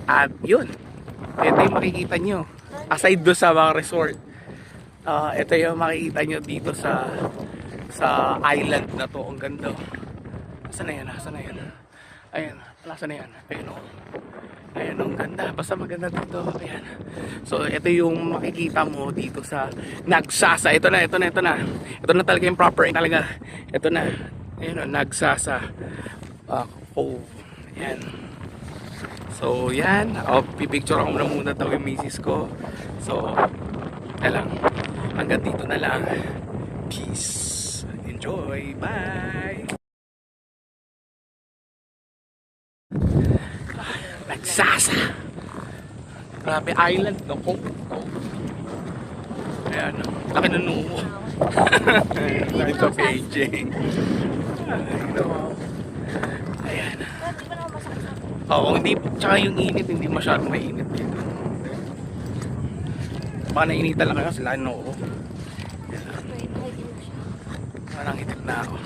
At yun, ito yung makikita nyo. Aside do sa mga resort, ito yung makikita nyo dito sa island na to. Ang ganda. Saan na yan? Saan na yan? Ayan, nasa na yan? Ayun o. Ayan, ang ganda. Basta maganda dito. Ayan. So, ito yung makikita mo dito sa Nagsasa. Ito na. Ito na talaga yung proper talaga. Ito na. Ayan o, Nagsasa. Cove. Ayan. So, yan. Pipicture ako muna daw yung misis ko. So, lang. Hanggang dito na lang. Peace. Enjoy. Bye. Nagsasa. Grabe island, no? Ayan, laki na numo. Laki sa Beijing. Ayan. Oo, hindi, tsaka yung init, hindi masyadong mainit dito. Baka nainitan lang kayo kasi laki numo. Parang itik na ako.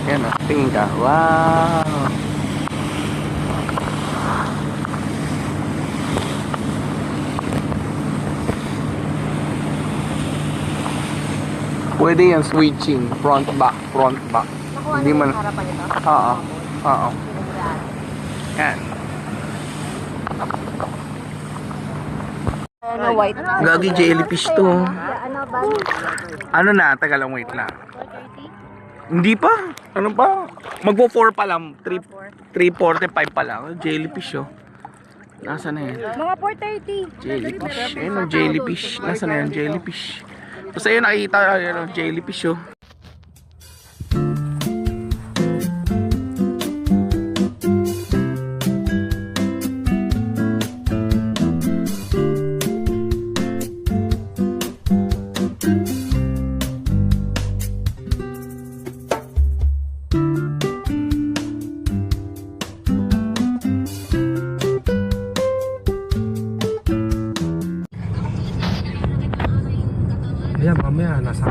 Yan o, tingin ka. Wow! Pwede yan switching. Front, back. Nakuha Hindi na man. yung harapan nito? Oo. Yan. Ano, white? Gagi jellyfish to. Ano ba? Ano na? Taga lang, wait lang. Hindi pa. Ano pa? Magpo 4 pa lang. 3:45 pa lang. Jellyfish oh. Nasaan na yan? Mga 4:30. Jellyfish. Ayun oh, jellyfish. Nasaan na yan? Jellyfish. Basta yun nakita. Ayun oh, jellyfish oh. Ayan, mamaya nasa